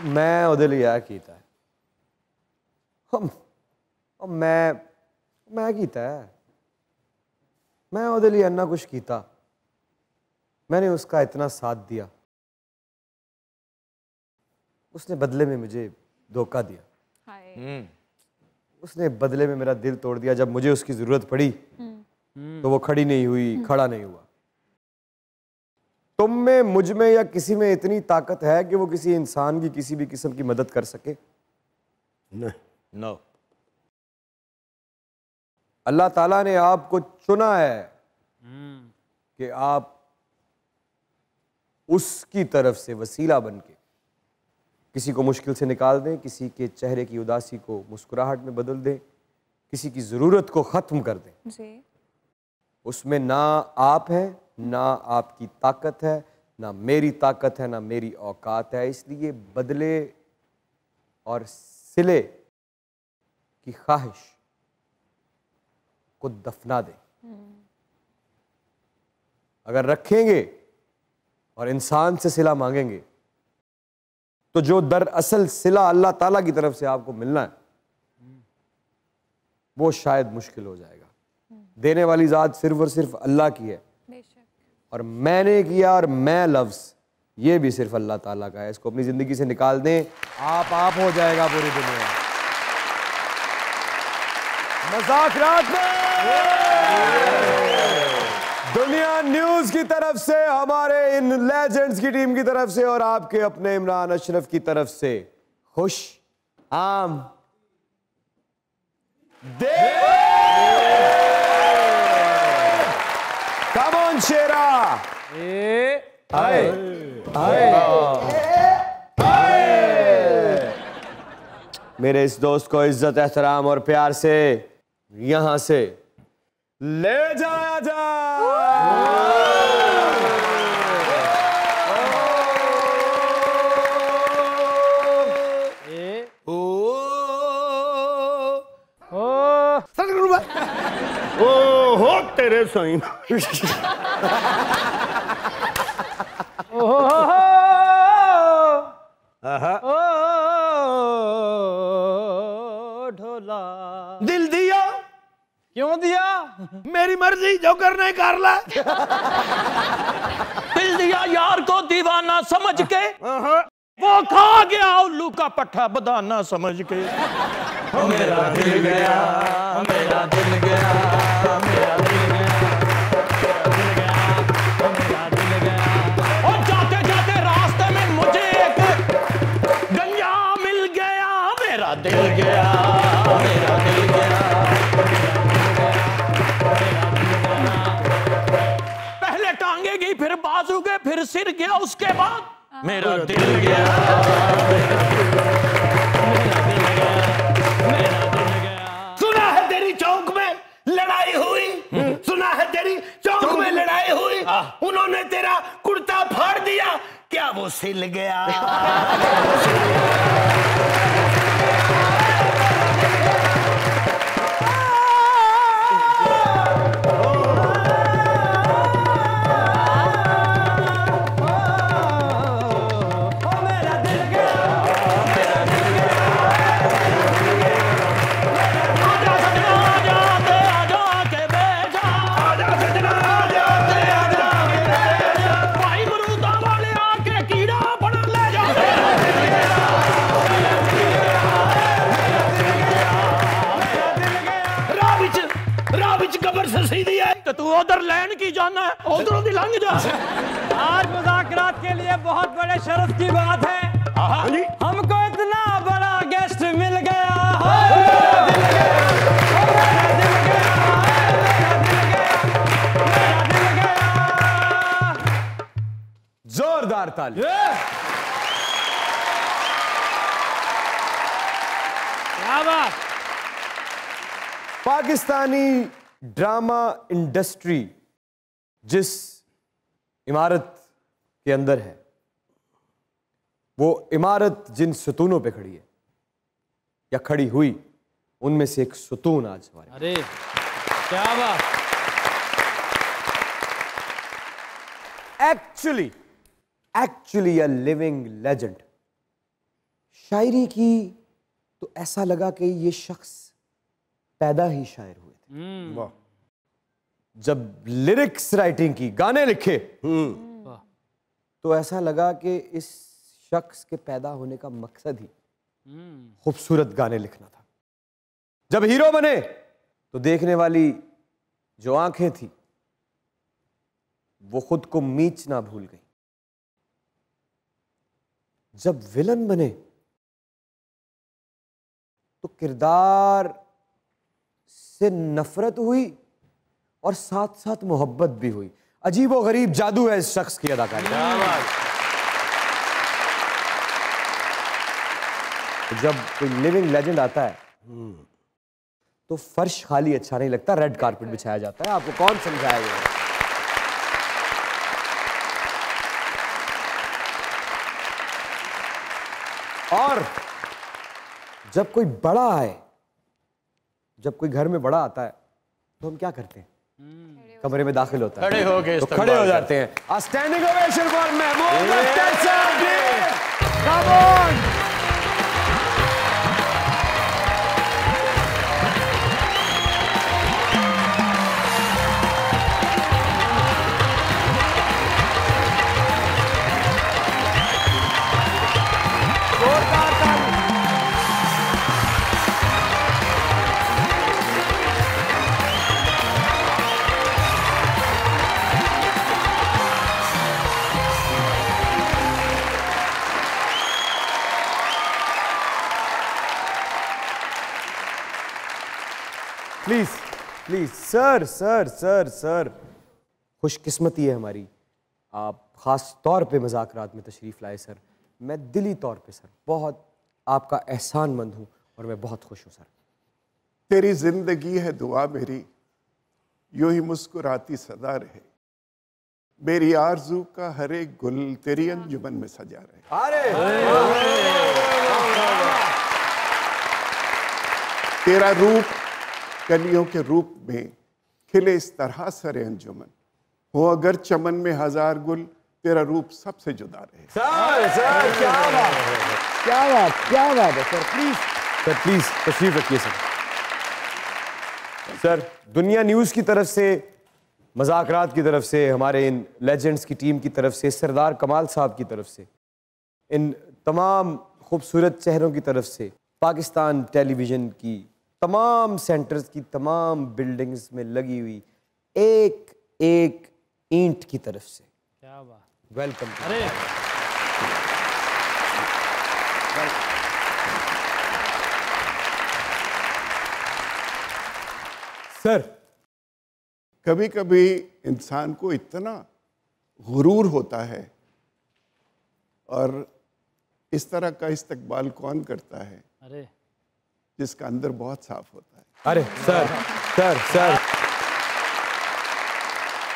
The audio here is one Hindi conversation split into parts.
मैं ਉਹਦੇ ਲਈ ਆ ਕੀਤਾ मैं ਕੀਤਾ मैं ਉਹਦੇ ਲਈ ਇੰਨਾ कुछ ਕੀਤਾ मैंने उसका इतना साथ दिया उसने बदले में मुझे धोखा दिया उसने बदले में मेरा दिल तोड़ दिया जब मुझे उसकी जरूरत पड़ी तो वो खड़ी नहीं हुई खड़ा नहीं हुआ तुम में मुझ में या किसी में इतनी ताकत है कि वो किसी इंसान की किसी भी किस्म की मदद कर सके नो अल्लाह ताला ने आपको चुना है कि आप उसकी तरफ से वसीला बन के किसी को मुश्किल से निकाल दें, किसी के चेहरे की उदासी को मुस्कुराहट में बदल दें, किसी की ज़रूरत को ख़त्म कर दें जी। उसमें ना आप हैं, ना आपकी ताकत है, ना मेरी ताकत है, ना मेरी औकात है। इसलिए बदले और सिले की ख्वाहिश को दफना दें। अगर रखेंगे और इंसान से सिला मांगेंगे तो जो दरअसल सिला अल्लाह ताला की तरफ से आपको मिलना है वो शायद मुश्किल हो जाएगा। देने वाली ज़ात सिर्फ और सिर्फ अल्लाह की है और मैंने किया और मैं लफ्ज़ ये भी सिर्फ अल्लाह ताला का है। इसको अपनी ज़िंदगी से निकाल दें, आप हो जाएगा पूरी दुनिया। मजाक रात में दुनिया न्यूज़ की तरफ से, हमारे इन लेजेंड्स की टीम की तरफ से और आपके अपने इमरान अशरफ की तरफ से खुश आम दे। कम ऑन शेरा, आए मेरे इस दोस्त को इज्जत एहतराम और प्यार से यहां से ले जाया जाए। ओ हो तेरे साईं ढोला दिल दिया क्यों दिया? मेरी मर्जी जो करना है कर ला। दिल दिया यार को दीवाना समझ के वो खा गया उल्लू का पट्ठा बदाना समझ के। मेरा दिल गया, मेरा दिल गया, मेरा दिल गया, मेरा दिल गया। और जाते जाते रास्ते में मुझे एक गंजा मिल गया। मेरा दिल गया, मेरा दिल गया, पहले टांगे गई फिर बाजू गए फिर सिर गया उसके बाद मेरा दिल गया, मेरा दिल गया। सुना है तेरी चौक में लड़ाई हुई, सुना है तेरी चौक में लड़ाई हुई, उन्होंने तेरा कुर्ता फाड़ दिया, क्या वो सिल गया? तू उधर लैंड की जाना है, उधर लंघ जा। आज मुज़ाकरात के लिए बहुत बड़े शरफ की बात है, हमको इतना बड़ा गेस्ट मिल गया। जोरदार ताली। क्या बात। पाकिस्तानी ड्रामा इंडस्ट्री जिस इमारत के अंदर है वो इमारत जिन सुतूनों पे खड़ी है या खड़ी हुई उनमें से एक सुतून आज हमारे। अरे क्या बात। एक्चुअली अ लिविंग लेजेंड शायरी की तो ऐसा लगा कि ये शख्स पैदा ही शायर हुए थे। वाह। जब लिरिक्स राइटिंग की, गाने लिखे, तो ऐसा लगा कि इस शख्स के पैदा होने का मकसद ही खूबसूरत गाने लिखना था। जब हीरो बने तो देखने वाली जो आंखें थी वो खुद को मीचना भूल गई। जब विलन बने तो किरदार से नफरत हुई और साथ साथ मोहब्बत भी हुई। अजीब और गरीब जादू है इस शख्स की अदाकारी का। तो जब कोई लिविंग लेजेंड आता है तो फर्श खाली अच्छा नहीं लगता, रेड कारपेट बिछाया जाता है। आपको कौन समझाएगा? और जब कोई बड़ा आए, जब कोई घर में बड़ा आता है तो हम क्या करते हैं? कमरे में दाखिल होता है, खड़े हो गए, तो खड़े हो जाते हैं। Standing ovation for Mahmood Akhtar साहब। Come on. Please please sir sir sir sir, खुशकिस्मती है हमारी, आप खास तौर पे मज़ाकरात में तशरीफ लाए सर। मैं दिली तौर पे सर बहुत आपका एहसानमंद हूँ और मैं बहुत खुश हूँ सर। तेरी जिंदगी है दुआ मेरी, यूं ही मुस्कुराती सदा रहे, मेरी आरज़ू का हर एक गुल तेरी अंजुमन में सजा रहे। अरे तेरा रूप कलियों के रूप में खिले इस तरह सरे अंजुमन, हो अगर चमन में हजार गुल, तेरा रूप सबसे जुदा रहे। सर सर क्या बात है, क्या बात है सर। प्लीज तशरीफ रखिए सर। सर दुनिया न्यूज़ की तरफ से, मज़ाकरात की तरफ से, हमारे इन लेजेंड्स की टीम की तरफ से, सरदार कमाल साहब की तरफ से, इन तमाम खूबसूरत चेहरों की तरफ से, पाकिस्तान टेलीविज़न की तमाम सेंटर्स की तमाम बिल्डिंग्स में लगी हुई एक एक ईंट की तरफ से क्या बात, वेलकम। अरे सर कभी कभी इंसान को इतना गुरूर होता है, और इस तरह का इस्तकबाल कौन करता है अरे जिसका अंदर बहुत साफ होता है। अरे सर सर सर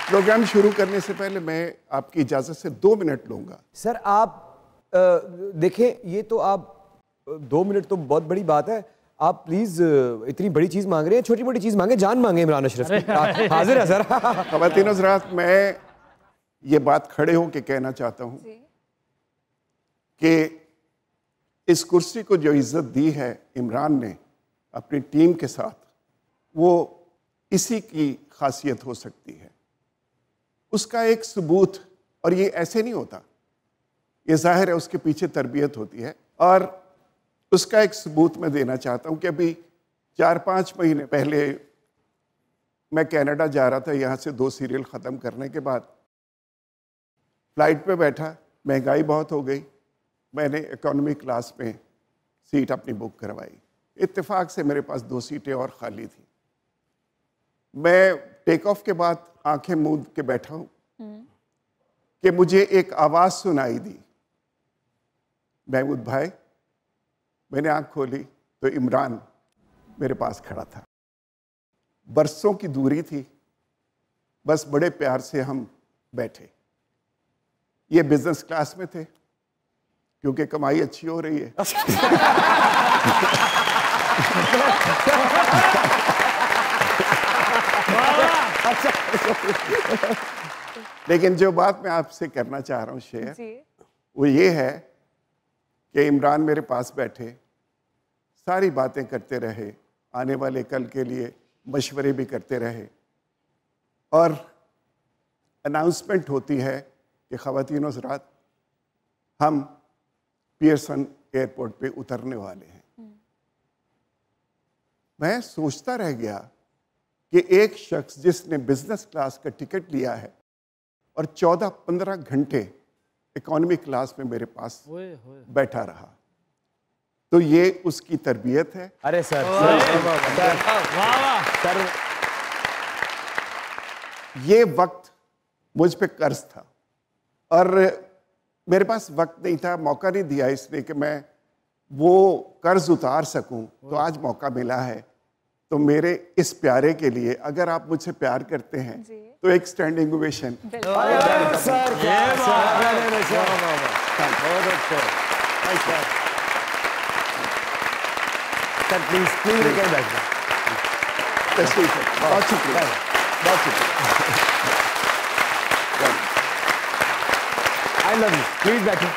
प्रोग्राम शुरू करने से पहले मैं आपकी इजाजत से 2 मिनट लूंगा। सर आप देखें, ये तो आप 2 मिनट तो बहुत बड़ी बात है। आप प्लीज इतनी बड़ी चीज मांग रहे हैं, छोटी मोटी चीज मांगे, जान मांगे इमरान अशरफ की। हाजिर है सर। ख़वातीन हज़रात, मैं ये बात खड़े होकर कहना चाहता हूँ कि इस कुर्सी को जो इज्जत दी है इमरान ने अपनी टीम के साथ, वो इसी की खासियत हो सकती है। उसका एक सबूत, और ये ऐसे नहीं होता, ये जाहिर है उसके पीछे तरबियत होती है, और उसका एक सबूत मैं देना चाहता हूँ कि अभी 4-5 महीने पहले मैं कनाडा जा रहा था, यहाँ से 2 सीरियल ख़त्म करने के बाद फ्लाइट पे बैठा, महंगाई बहुत हो गई, मैंने इकोनॉमी क्लास में सीट अपनी बुक करवाई। इत्तेफाक से मेरे पास 2 सीटें और खाली थी। मैं टेक ऑफ के बाद आंखें मूंद के बैठा हूँ कि मुझे एक आवाज़ सुनाई दी, महमूद भाई। मैंने आंख खोली तो इमरान मेरे पास खड़ा था। बरसों की दूरी थी, बस बड़े प्यार से हम बैठे। ये बिजनेस क्लास में थे क्योंकि कमाई अच्छी हो रही है। लेकिन जो बात मैं आपसे करना चाह रहा हूँ शेयर, वो ये है कि इमरान मेरे पास बैठे, सारी बातें करते रहे, आने वाले कल के लिए मशवरे भी करते रहे, और अनाउंसमेंट होती है कि ख़वातीन और हज़रात, हम पियर्सन एयरपोर्ट पे उतरने वाले हैं। मैं सोचता रह गया कि एक शख्स जिसने बिजनेस क्लास का टिकट लिया है और 14-15 घंटे इकोनॉमी क्लास में मेरे पास बैठा रहा, तो ये उसकी तरबियत है। अरे सर, सर ये वक्त मुझ पे कर्ज था और मेरे पास वक्त नहीं था, मौका नहीं दिया इसने कि मैं वो कर्ज उतार सकूं। तो आज मौका मिला है, तो मेरे इस प्यारे के लिए, अगर आप मुझसे प्यार करते हैं तो एक standing ovation. Sir please please बैठ जाओ। बहुत शुक्रिया, बहुत शुक्रिया। I love you. प्लीज बैठो,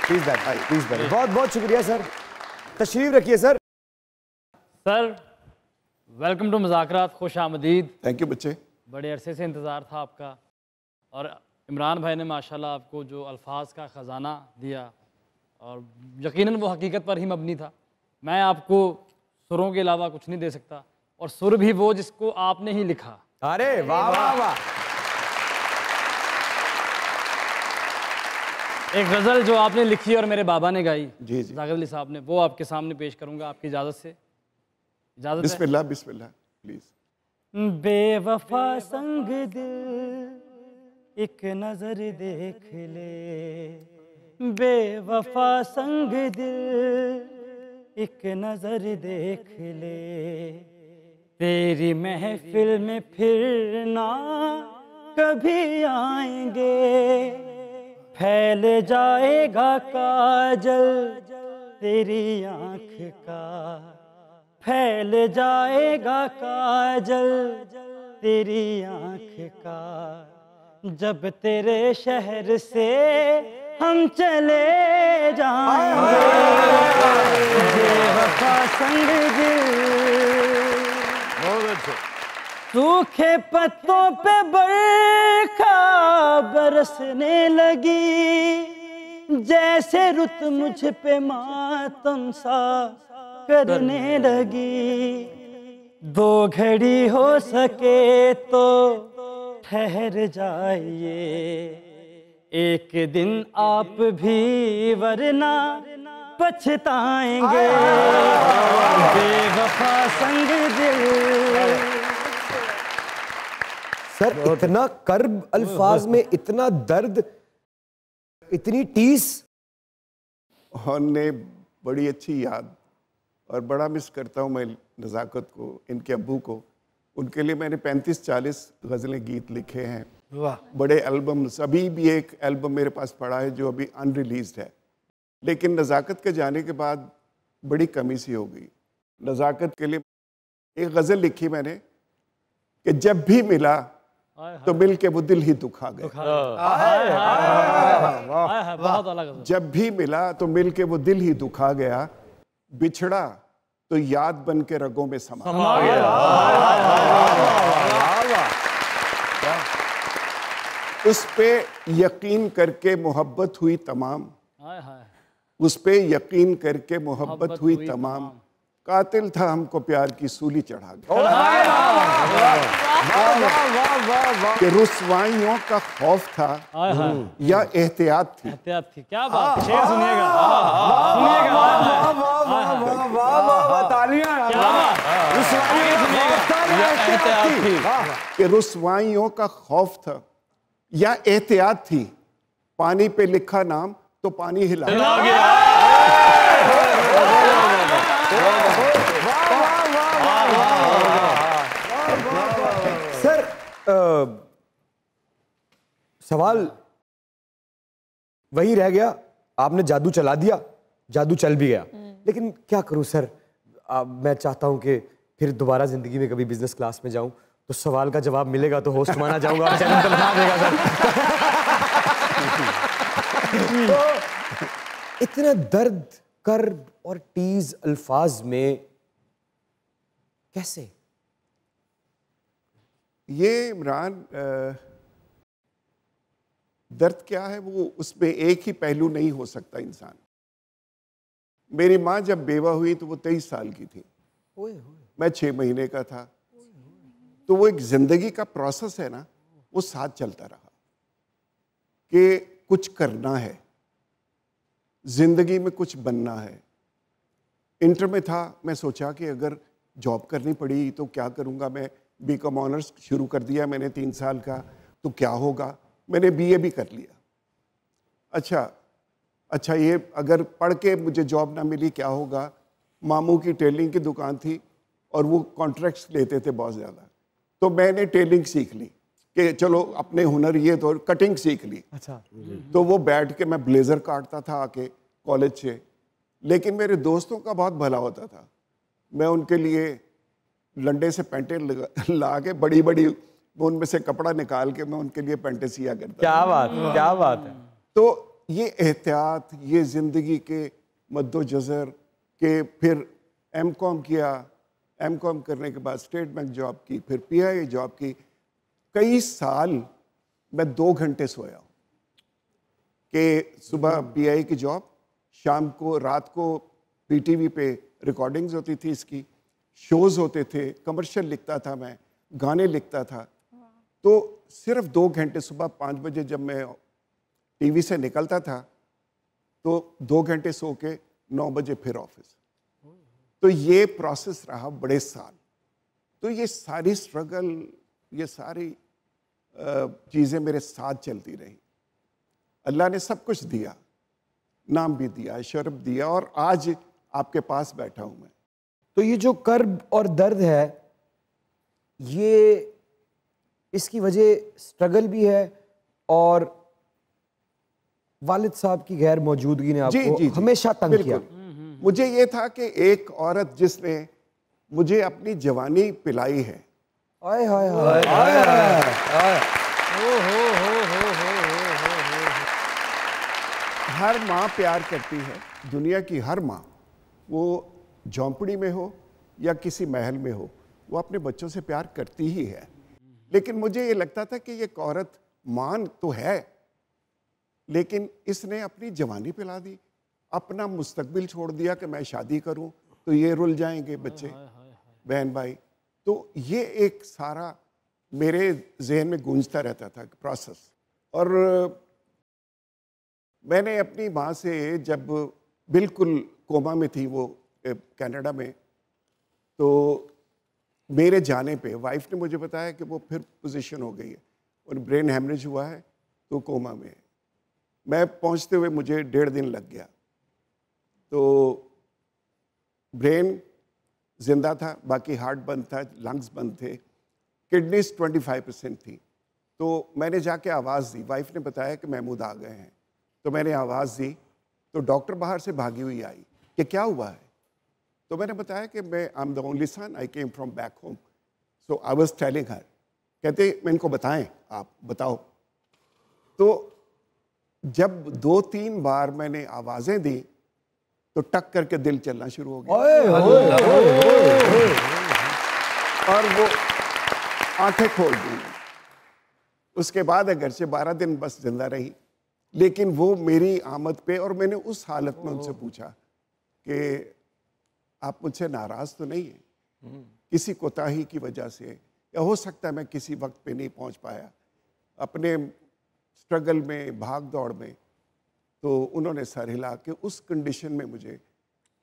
प्लीज बैठो, प्लीज बैठो। बहुत बहुत शुक्रिया सर, तशरीफ रखिए सर। सर वेलकम टू मुज़ाकरात, खुश आमदीद। थैंक यू बच्चे। बड़े अरसे से इंतज़ार था आपका, और इमरान भाई ने माशाल्लाह आपको जो अल्फाज का ख़जाना दिया, और यकीनन वो हकीकत पर ही मबनी था। मैं आपको सुरों के अलावा कुछ नहीं दे सकता, और सुर भी वो जिसको आपने ही लिखा। अरे वाह वाह वाह। एक गज़ल जो आपने लिखी और मेरे बाबा ने गाई, जी जी, जाकिर अली साहब ने, वो आपके सामने पेश करूंगा आपकी इजाज़त से। इजाज़त बिस्मिल्लाह बिस्मिल्लाह प्लीज। बेवफा संग दिल एक नजर देख ले, बेवफा संग दिल एक नजर देख ले, तेरी महफिल में फिर ना कभी आएंगे, फैल जाएगा काजल तेरी आंख का, फैल जाएगा काजल तेरी आंख का, जब तेरे शहर से हम चले जाएंगे, बेवफा संग दिल। सूखे पत्तों पे बरखा बरसने लगी, जैसे रुत मुझ पे मातम सा करने लगी, दो घड़ी हो सके तो ठहर जाइए, एक दिन आप भी वरना पछताएंगे, बेवफा संग दिल। सर इतना कर्ब अल्फाज में, इतना दर्द, इतनी टीस। हमने बड़ी अच्छी याद, और बड़ा मिस करता हूँ मैं नज़ाकत को, इनके अब्बू को। उनके लिए मैंने 35-40 गज़लें गीत लिखे हैं, बड़े एल्बम्स। अभी भी एक एल्बम मेरे पास पड़ा है जो अभी अनरिलीज्ड है, लेकिन नज़ाकत के जाने के बाद बड़ी कमी सी हो गई। नज़ाकत के लिए एक गज़ल लिखी मैंने कि जब भी मिला तो मिल के वो दिल ही दुखा गया, जब भी मिला तो मिल के वो दिल ही दुखा गया, बिछड़ा तो याद बन के रगों में समा गया। उस पे यकीन करके मोहब्बत हुई तमाम, उस पे यकीन करके मोहब्बत हुई तमाम, कातिल था हमको प्यार की सूली चढ़ा गया, कि रुसवाइयों का खौफ था या एहतियात थी। एहतियात थी, क्या बात, शेर सुनिएगा, कि रुसवाइयों का खौफ था या एहतियात थी, पानी पे लिखा नाम तो पानी हिला गया। सर सवाल वही रह गया, आपने जादू चला दिया, जादू चल भी गया, लेकिन क्या करूं सर, मैं चाहता हूं कि फिर दोबारा जिंदगी में कभी बिजनेस क्लास में जाऊं तो सवाल का जवाब मिलेगा तो होस्ट माना जाऊंगा और चैनल पे बना देगा सर। तो इतना दर्द कर्ब और टीज अल्फाज में कैसे? ये इमरान दर्द क्या है वो उसमें एक ही पहलू नहीं हो सकता इंसान। मेरी माँ जब बेवा हुई तो वो 23 साल की थी, मैं 6 महीने का था। तो वो एक जिंदगी का प्रोसेस है ना, वो साथ चलता रहा कि कुछ करना है, जिंदगी में कुछ बनना है। इंटर में था, मैं सोचा कि अगर जॉब करनी पड़ी तो क्या करूँगा। मैं बीकॉम ऑनर्स शुरू कर दिया मैंने 3 साल का, तो क्या होगा। मैंने बीए भी कर लिया। अच्छा ये अगर पढ़ के मुझे जॉब ना मिली क्या होगा। मामू की टेलरिंग की दुकान थी और वो कॉन्ट्रैक्ट्स लेते थे बहुत ज़्यादा, तो मैंने टेलरिंग सीख ली कि चलो अपने हुनर ये तो कटिंग सीख ली। अच्छा। तो वो बैठ के मैं ब्लेज़र काटता था आके कॉलेज से। लेकिन मेरे दोस्तों का बहुत भला होता था, मैं उनके लिए लंडे से पैंटें ला के बड़ी बड़ी उनमें से कपड़ा निकाल के मैं उनके लिए पैंटें सिया करता। क्या बात, क्या बात है। तो ये एहतियात, ये ज़िंदगी के मद्दोजज़र के, फिर एमकॉम किया, एमकॉम करने के बाद स्टेट बैंक जॉब की, फिर पीआई जॉब की। कई साल मैं 2 घंटे सोया हूँ कि सुबह पीआई की जॉब, शाम को रात को पीटीवी पे रिकॉर्डिंग्स होती थी, इसकी शोज़ होते थे, कमर्शियल लिखता था मैं, गाने लिखता था। तो सिर्फ 2 घंटे, सुबह 5 बजे जब मैं टीवी से निकलता था तो 2 घंटे सो के 9 बजे फिर ऑफिस। तो ये प्रोसेस रहा बड़े साल। तो ये सारी स्ट्रगल, ये सारी चीज़ें मेरे साथ चलती रही। अल्लाह ने सब कुछ दिया, नाम भी दिया, शरफ दिया, और आज आपके पास बैठा हूँ मैं। तो ये जो कर्ब और दर्द है, ये इसकी वजह स्ट्रगल भी है और वालिद साहब की गैर मौजूदगी ने आपको हमेशा तंग किया। मुझे ये था कि एक औरत जिसने मुझे अपनी जवानी पिलाई है। आय हाय हाय। हर माँ प्यार करती है, दुनिया की हर माँ, वो झोंपड़ी में हो या किसी महल में हो, वो अपने बच्चों से प्यार करती ही है। लेकिन मुझे ये लगता था कि ये औरत मां तो है, लेकिन इसने अपनी जवानी पिला दी, अपना मुस्तकबिल छोड़ दिया कि मैं शादी करूं तो ये रुल जाएंगे बच्चे, बहन भाई। तो ये एक सारा मेरे जहन में गूंजता रहता था प्रोसेस। और मैंने अपनी माँ से, जब बिल्कुल कोमा में थी वो कनाडा में, तो मेरे जाने पे वाइफ ने मुझे बताया कि वो फिर पोजीशन हो गई है और ब्रेन हेमरेज हुआ है तो कोमा में है। मैं पहुंचते हुए मुझे 1.5 दिन लग गया। तो ब्रेन जिंदा था, बाकी हार्ट बंद था, लंग्स बंद थे, किडनीज 25% थी। तो मैंने जाके आवाज़ दी, वाइफ ने बताया कि महमूद आ गए हैं। तो मैंने आवाज़ दी तो डॉक्टर बाहर से भागी हुई आई कि क्या हुआ है। तो मैंने बताया कि मैं I am the only son, I came from back home, so I was telling her. कहते मैं इनको बताएं, आप बताओ। तो जब 2-3 बार मैंने आवाज़ें दी तो टक करके दिल चलना शुरू हो गया और वो आंखें खोल दी। उसके बाद अगर से 12 दिन बस जिंदा रही, लेकिन वो मेरी आमद पे, और मैंने उस हालत में उनसे पूछा कि आप मुझसे नाराज़ तो नहीं हैं किसी कोताही की वजह से, या हो सकता है मैं किसी वक्त पे नहीं पहुंच पाया अपने स्ट्रगल में, भाग दौड़ में। तो उन्होंने सर हिला के उस कंडीशन में मुझे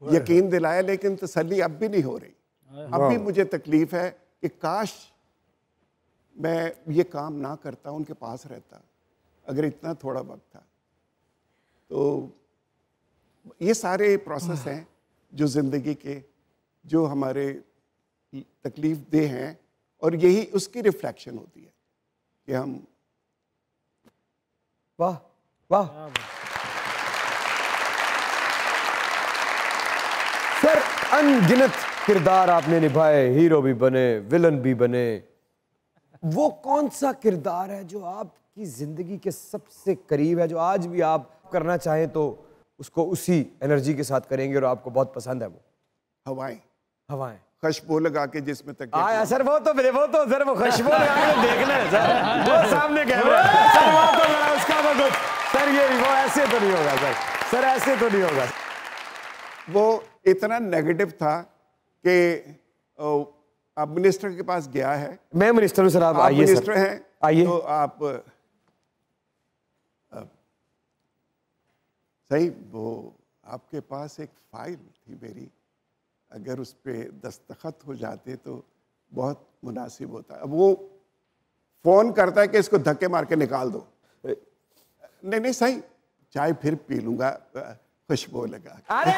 यकीन दिलाया, लेकिन तसल्ली अब भी नहीं हो रही। अब भी मुझे तकलीफ है कि काश मैं ये काम ना करता, उनके पास रहता, अगर इतना थोड़ा वक्त था। तो ये सारे प्रोसेस हैं जो ज़िंदगी के, जो हमारे तकलीफ दे हैं, और यही उसकी रिफ्लेक्शन होती है कि हम। वाह वाह सर, अनगिनत किरदार आपने निभाए, हीरो भी बने, विलन भी बने। वो कौन सा किरदार है जो आपकी जिंदगी के सबसे करीब है, जो आज भी आप करना चाहें तो उसको उसी एनर्जी के साथ करेंगे और आपको बहुत पसंद है वो हवाएं, हवाएं। खुशबू लगा के जिसमें तक आया सर, वो तो सर वो खुशबू लगा के देखना है सर, वो सामने कैमरा सर, वो तो लगा उसका तो कुछ सर, ये वो ऐसे तो नहीं होगा सर ऐसे तो नहीं होगा। वो इतना नेगेटिव था कि अब मिनिस्टर के पास गया है। मैं मिनिस्टर हूँ सर, आप आइए सर, मिनिस्टर हैं, आइए। तो आप सही, वो आपके पास एक फाइल थी मेरी, अगर उस पर दस्तखत हो जाते तो बहुत मुनासिब होता। अब वो फोन करता है कि इसको धक्के मार के निकाल दो। नहीं नहीं सही, चाय फिर पी लूंगा खुशबू लगा। अरे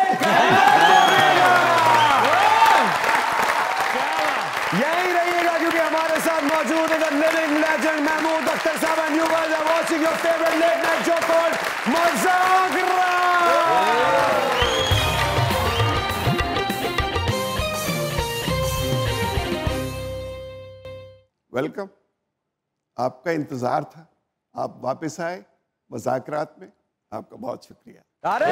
यही रहिएगा क्योंकि हमारे साथ मौजूद है लिविंग लेजेंड महमूद अख्तर साहब, and you guys are watching your favorite late night show called Muzakara. Welcome, आपका इंतजार था, आप वापस आए मुज़ाकरात में, आपका बहुत शुक्रिया। अरे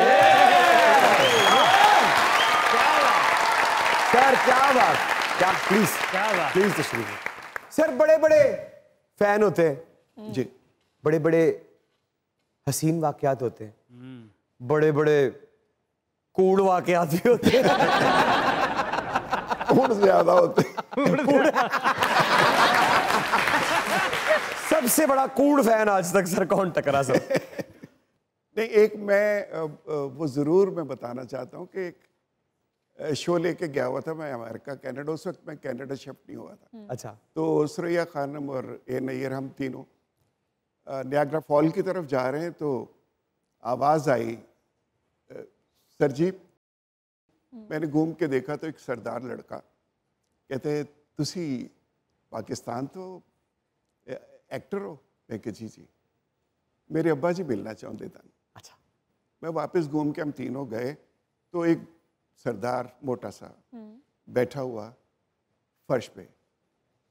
सर क्या बात, क्या प्लीज प्लीज तशरीफ। सर बड़े बड़े फैन होते हैं जी, बड़े बड़े हसीन वाकयात होते हैं, बड़े बड़े कूड़ वाकयात भी होते हैं, और ज्यादा होते हैं। सबसे बड़ा कूड़ फैन आज तक सर कौन टकरा सर? नहीं, एक मैं वो ज़रूर मैं बताना चाहता हूँ कि एक शो लेके गया हुआ था मैं अमेरिका कनाडा, उस वक्त मैं कनाडा शिफ्ट नहीं हुआ था। अच्छा, तो सुरैया खानम और ए नैयर हम तीनों नियाग्रा फॉल की तरफ जा रहे हैं, तो आवाज़ आई सर जी। मैंने घूम के देखा तो एक सरदार लड़का, कहते तुसी पाकिस्तान तो एक्टर हो? मैं कहा जी जी, मेरे अब्बा जी मिलना चाहते थे। अच्छा, मैं वापस घूम के हम तीनों गए तो एक सरदार मोटा सा बैठा हुआ फर्श पे,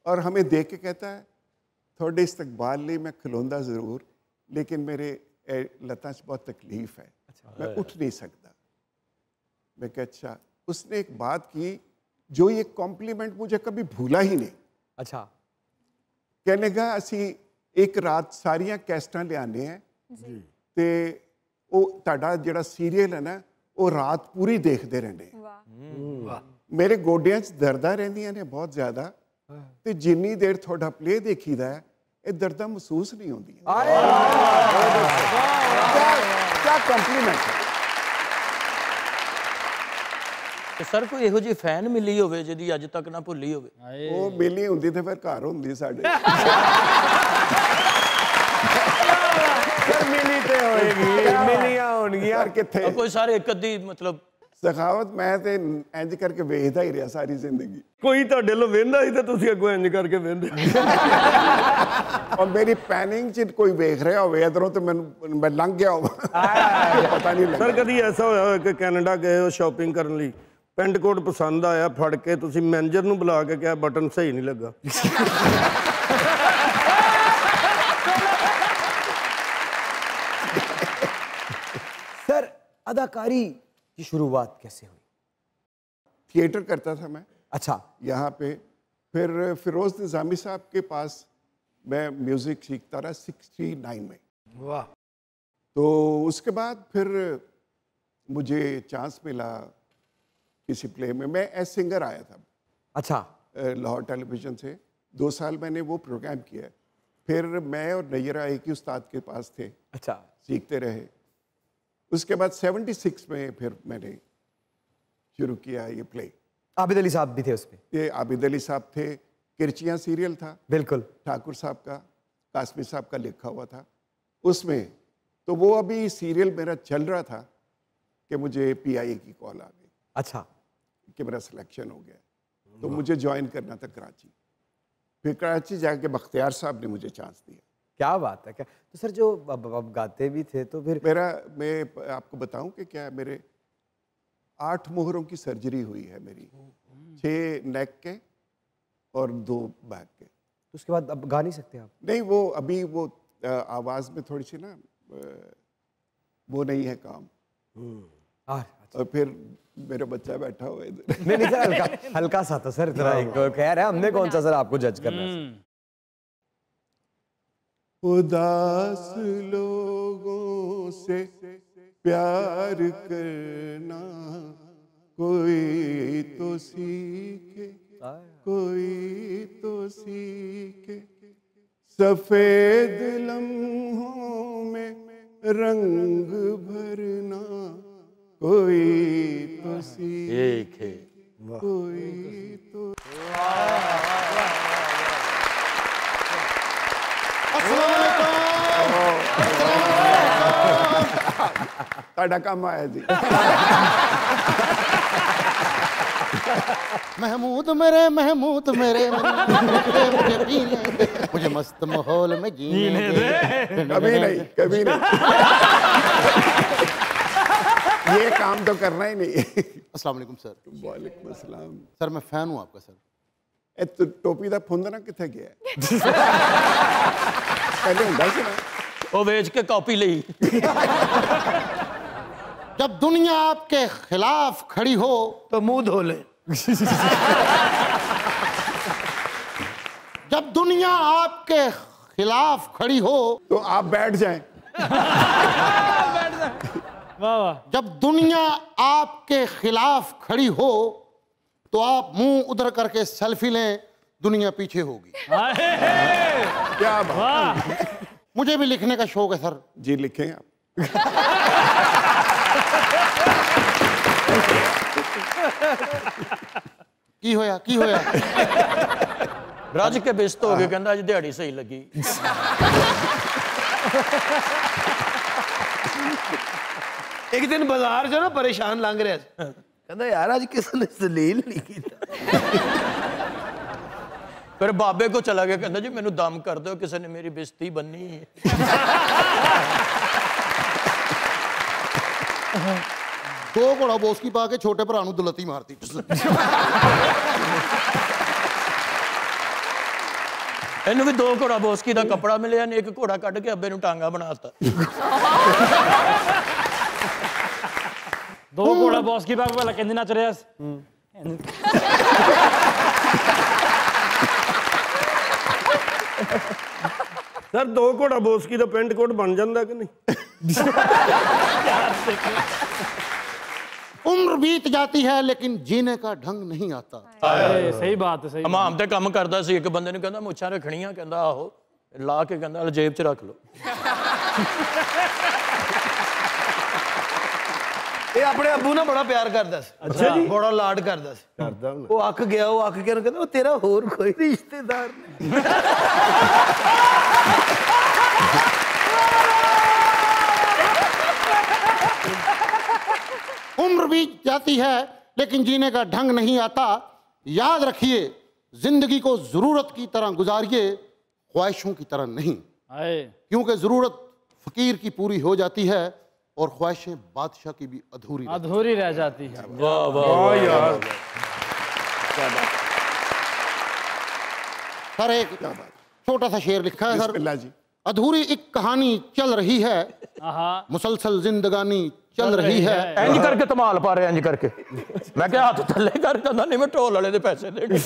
और हमें देख के कहता है थोड़े इस्तकबाल लिए मैं खिलौंदा ज़रूर, लेकिन मेरे लता च बहुत तकलीफ है, मैं उठ नहीं सकता। मैं कहा अच्छा। उसने एक बात की जो ये कॉम्प्लीमेंट मुझे कभी भूला ही नहीं। अच्छा, कहने लगा असी एक रात सारियां कैस्टां लियाने हैं ते वो तुहाडा जिहड़ा सीरियल है ना वो रात पूरी देखते रहने। मेरे गोडियां च दर्दां रहिंदियां ने बहुत ज़्यादा, ते जिन्नी देर थोड़ा प्ले देखीदा है ये दर्दां महसूस नहीं होंदियां। क्या कॉम्प्लीमेंट है। ਤੇ ਸਰ ਕੋਈ ਇਹੋ ਜਿਹੀ ਫੈਨ ਮਿਲੀ ਹੋਵੇ ਜਿਹਦੀ ਅੱਜ ਤੱਕ ਨਾ ਭੁੱਲੀ ਹੋਵੇ? ਉਹ ਮਿਲੀ ਹੁੰਦੀ ਤੇ ਫਿਰ ਘਰ ਹੁੰਦੀ ਸਾਡੇ। सर मिली तो होएगी, मिलियां होणगियां किथे। ਕੋਈ ਸਾਰੇ ਇੱਕ ਅੱਧੀ ਮਤਲਬ सखावत मैं ते इंज करके वेखदा ही रहा सारी जिंदगी। ਕੋਈ ਤੁਹਾਡੇ ਲੋ ਵੇਂਦਾ ਸੀ ਤੇ ਤੁਸੀਂ ਅੱਗੋਂ ਇੰਜ ਕਰਕੇ ਵੇਂਦੇ। और मेरी पैनिंग च कोई वेख रहा होवे इधरों तो मैं लंघ गया होवा, पता नहीं लगा। ਸਰ ਕਦੀ ਐਸਾ ਹੋਇਆ ਹੋਵੇ ਕਿ ਕੈਨੇਡਾ ਗਏ ਹੋ ਸ਼ਾਪਿੰਗ ਕਰਨ ਲਈ, ਪੈਂਟ ਕੋਟ ਪਸੰਦ ਆਇਆ, ਫੜ ਕੇ ਤੁਸੀਂ ਮੈਨੇਜਰ ਨੂੰ ਬੁਲਾ ਕੇ ਕਿਹਾ ਬਟਨ ਸਹੀ ਨਹੀਂ ਲੱਗਾ? सर अदाकारी की शुरुआत कैसे हुई? थिएटर करता था मैं अच्छा, यहाँ पे, फिर फिरोज निज़ामी साहब के पास मैं म्यूज़िक सीखता रहा 69 में। वाह। तो उसके बाद फिर मुझे चांस मिला किसी प्ले में, मैं एज सिंगर आया था। अच्छा, लाहौर टेलीविज़न से 2 साल मैंने वो प्रोग्राम किया। फिर मैं और नैयरा एक ही उस्ताद के पास थे, अच्छा, सीखते रहे। उसके बाद 76 में फिर मैंने शुरू किया ये प्ले। आबिद अली साहब भी थे उसमें? ये आबिद अली साहब थे, किरचियाँ सीरियल था, बिल्कुल, ठाकुर साहब का, कासमी साहब का लिखा हुआ था उसमें। तो वो अभी सीरियल मेरा चल रहा था कि मुझे PIA की कॉल आ गई। अच्छा, कि मेरा सिलेक्शन हो गया, तो मुझे ज्वाइन करना था कराची। फिर कराची जाके बख्तियार साहब ने मुझे चांस दिया। क्या बात है। क्या तो सर जो अब गाते भी थे तो फिर मैं आपको बताऊं कि क्या मेरे 8 मोहरों की सर्जरी हुई है मेरी, 6 नेक के और 2 बैक के। तो उसके बाद अब गा नहीं सकते आप? नहीं, वो अभी वो आवाज़ में थोड़ी सी ना वो नहीं है काम, और फिर मेरा बच्चा बैठा हुआ है इधर। नहीं नहीं सर, हल्का हल्का सा था सर, इतना एक खैर है, हमने कौन सा सर आपको जज करना है। उदास लोगों से प्यार करना कोई तो सीखे, कोई तो सीखे, सफेद लम्हों में रंग भरना कोई तो सीखे, कोई तो। ਤੁਹਾਡਾ ਕੰਮ ਆਇਆ ਜੀ। महमूद मेरे मुझे पीने दे, मुझे मस्त माहौल में जीने दे। कभी नहीं, कभी नहीं। ये काम तो करना ही नहीं। अस्सलाम वालेकुम सर। वालेकुम अस्सलाम। सर मैं फैन हूँ आपका सर। तो टोपी का फुंदना किथे गया? पहले हुंदा सी ना, वो बेच के कॉपी ली। जब दुनिया आपके खिलाफ खड़ी हो तो मुंह धो ले। जब दुनिया आपके खिलाफ खड़ी हो तो आप बैठ जाएं। वाह वाह। जब दुनिया आपके खिलाफ खड़ी हो तो आप मुंह उधर करके सेल्फी लें, दुनिया पीछे होगी। क्या बात। मुझे भी लिखने का शौक है सर। जी लिखें आप। की होया रज के बिस्त हो गए, कहता अज दिहाड़ी सही लगी। एक दिन बाजार जो ना परेशान लंघ रहा कहता यार आज किसी ने जलील नहीं किया। फिर बाबे को चला गया, कहता जी मैनू दम कर दो, किसी ने मेरी बेइज्जती बननी है। दो घोड़ा बोसकी पा के छोटे भरा नूं दुलती मारती। इन्हू भी दो घोड़ा बोसकी का कपड़ा मिले, एक घोड़ा कट के अब्बे नूं टांगा बनाता। दो घोड़ा बॉस की बात वाला कहंदी नच रहा। सर दो घोड़ा बोसकी का पेंट कोट बन जाता कि नहीं? उम्र बीत जाती है लेकिन जीने का ढंग नहीं आता। सही बात है, सही। हमाम ते काम करता सी, एक बंदे ने कहंदा मुछां रखणियां, कहंदा आहो, ला के कहंदा जेब च रख लो। ये अपने अबू ना बड़ा प्यार करता सी। अच्छा जी। बड़ा लाड करता सी। करदा वो अक गया, वो अक के कहंदा तेरा होर कोई रिश्तेदार नहीं। उम्र बीत जाती है लेकिन जीने का ढंग नहीं आता। याद रखिए, जिंदगी को जरूरत की तरह गुजारिए, ख्वाहिशों की तरह नहीं। क्योंकि जरूरत फकीर की पूरी हो जाती है और ख्वाहिशें बादशाह की भी अधूरी रह जाती है। वाह वाह यार। सर एक छोटा सा शेर लिखा है सर। जी। अधूरी एक कहानी चल रही है, मुसलसल जिंदगानी चल रही है। इंज करके धमाल पा रहे, इंज करके। मैं क्या हाथ थले कर कहंदा नहीं, मैं ढोल वाले दे पैसे देने।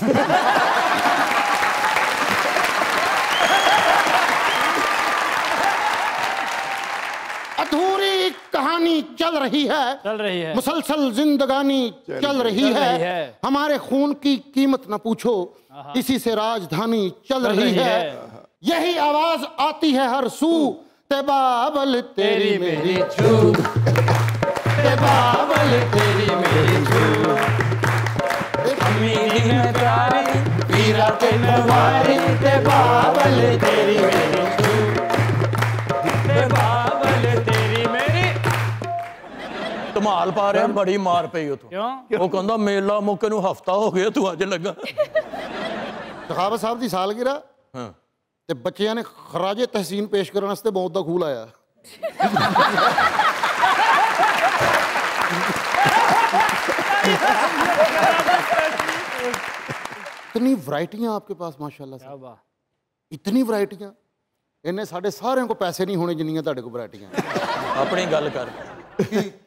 अधूरी एक कहानी चल रही है, मुसलसल जिंदगानी चल रही है। हमारे खून की कीमत न पूछो, इसी से राजधानी चल रही है। यही आवाज आती है हर सू, तेबाबल तेरी मेरी छू, तेबाबल तेरी मेरी छू, अमीरी में प्यारी पीरा के नवारी, तेबाबल तेरी मेरी छू, तेबाबल तेरी मेरी। धमाल पा रहे, बड़ी मार पई उतो। क्यों? वो कहंदा मेला मुक्के नूं हफ्ता हो गया, तू अज लगा। सखावत साहब की सालगिरह ते बच्चियां ने खराजे तहसीन पेश करने वास्ते मौत दा खूह लाया। इतनी वैरायटियां आपके पास माशाल्लाह से, इतनी वैरायटियां। इन्हें साढ़े सारे को पैसे नहीं होने जिन्नियां तुहाडे को वैरायटियां। अपनी गल कर।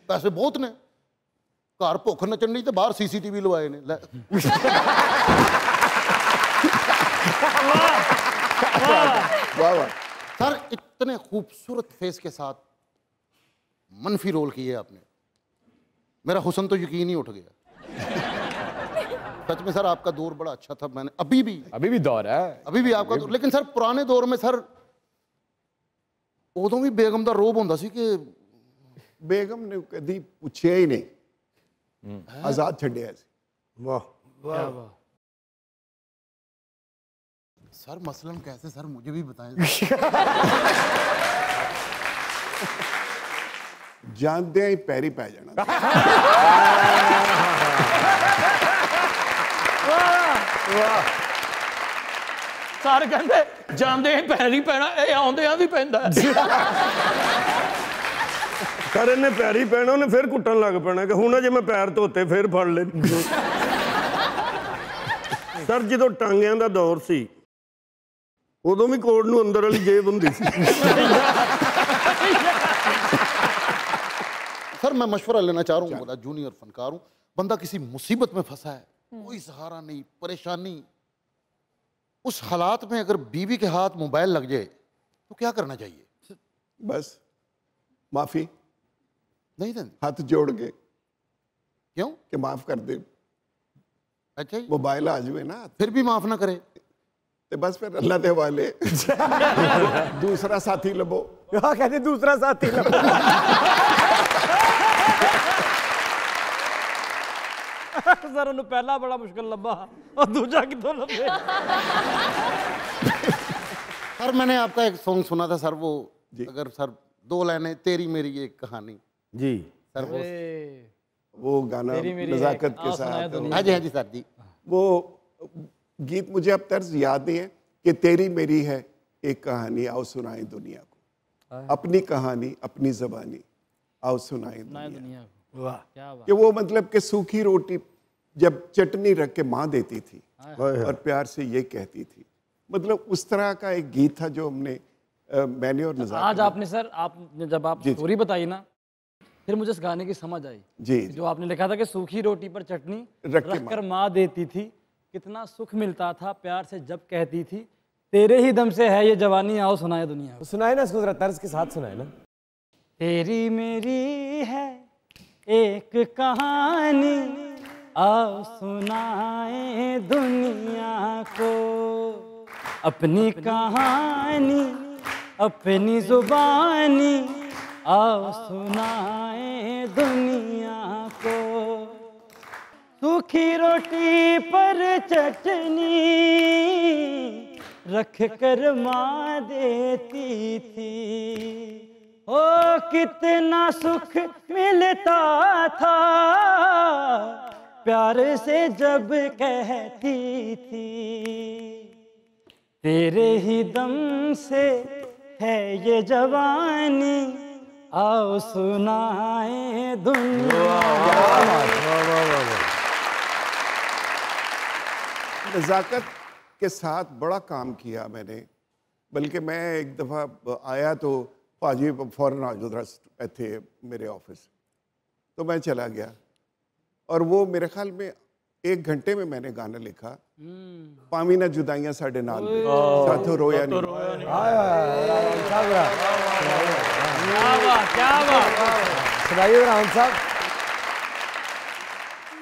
पैसे बहुत ने, घर भुख नचन नहीं तो बाहर CCTV लवाए ने। सर इतने खूबसूरत फेस के साथ मनफी रोल किए आपने, मेरा हुस्न तो यकीन ही उठ गया। सच में सर आपका दौर बड़ा अच्छा था। मैंने अभी भी दौर है, अभी भी आपका दौर, लेकिन सर पुराने दौर में सर उदों भी बेगम दा रोब होंदा सी कि बेगम ने कभी पूछा ही नहीं, आजाद छड्डिया सी। वाह क्या वाह। सर मसलन कैसे सर, मुझे भी बताएं। जानदे ही पैरी पै जाना। सर कहते ਜਾਂਦੇ ਪੈਰ ਹੀ ਪੈਣਾ, ਇਹ ਆਉਂਦਿਆਂ ਵੀ ਪੈਂਦਾ। सर इन्हें पैर ही पैना, उन्हें फिर कुट्टन लग पैना कि हुण जे मैं पैर धोते फिर फड़ ले। सर जो टांगियां दा दौर सी उदों भी कोट नूं अंदर वाली जेब हुंदी सी। सर मैं मशवरा लेना चाह रहा हूँ, बड़ा जूनियर फनकार हूँ, बंदा किसी मुसीबत में फंसा है, कोई सहारा नहीं, परेशानी, उस हालात में अगर बीवी के हाथ मोबाइल लग जाए तो क्या करना चाहिए? बस माफी नहीं देंगे, हाथ जोड़ के। क्यों कि माफ कर दे। अच्छा जी, मोबाइल आ जाए ना फिर भी माफ ना करे तो बस फिर अल्लाह दे वाले दूसरा साथी लबो। कहते दूसरा साथी लबो। सर उन्हें पहला बड़ा मुश्किल लब्बा और दूजा कितों लब्बे। सर मैंने आपका एक सॉन्ग सुना था सर, वो अगर सर 2 लाइनें, तेरी मेरी एक कहानी जी सर, वो गाना नजाकत के साथ। हाँ जी सर जी, वो गीत मुझे अब तर्ज याद नहीं है कि तेरी मेरी है एक कहानी, आओ सुनाए दुनिया को अपनी कहानी, अपनी जबानी, आओ सुनाए दुनिया को। वाह क्या बात। कि वो मतलब कि सूखी रोटी जब चटनी रख के माँ देती थी और प्यार से ये कहती थी, मतलब उस तरह का एक गीत था जो हमने मैंने और नज़ाकत। आज आपने सर, आपने जब आप स्टोरी बताई ना, फिर मुझे इस गाने की समझ आई। जी जो आपने लिखा था कि सूखी रोटी पर चटनी रखकर माँ देती थी, कितना सुख मिलता था प्यार से जब कहती थी, तेरे ही दम से है ये जवानी, आओ सुनाए दुनिया को। सुनाए ना इसको, जरा तर्ज के साथ सुनाए ना। तेरी मेरी है एक कहानी, आओ सुनाए दुनिया को अपनी कहानी, अपनी जुबानी, आओ सुनाए दुनिया को। सूखी रोटी पर चटनी रख कर माँ देती थी, ओ कितना सुख मिलता था प्यार से जब कहती थी, तेरे ही दम से है ये जवानी, आओ सुनाए दुनिया। नज़ाकत के साथ बड़ा काम किया मैंने, बल्कि मैं एक दफ़ा आया तो पाजी फौरन उधर थे मेरे ऑफिस, तो मैं चला गया और वो मेरे ख्याल में 1 घंटे में मैंने गाना लिखा, पामी ना जुदाइयां साढ़े नाल साथों रोया नहीं। क्या बात। सुनाइए राम साहब।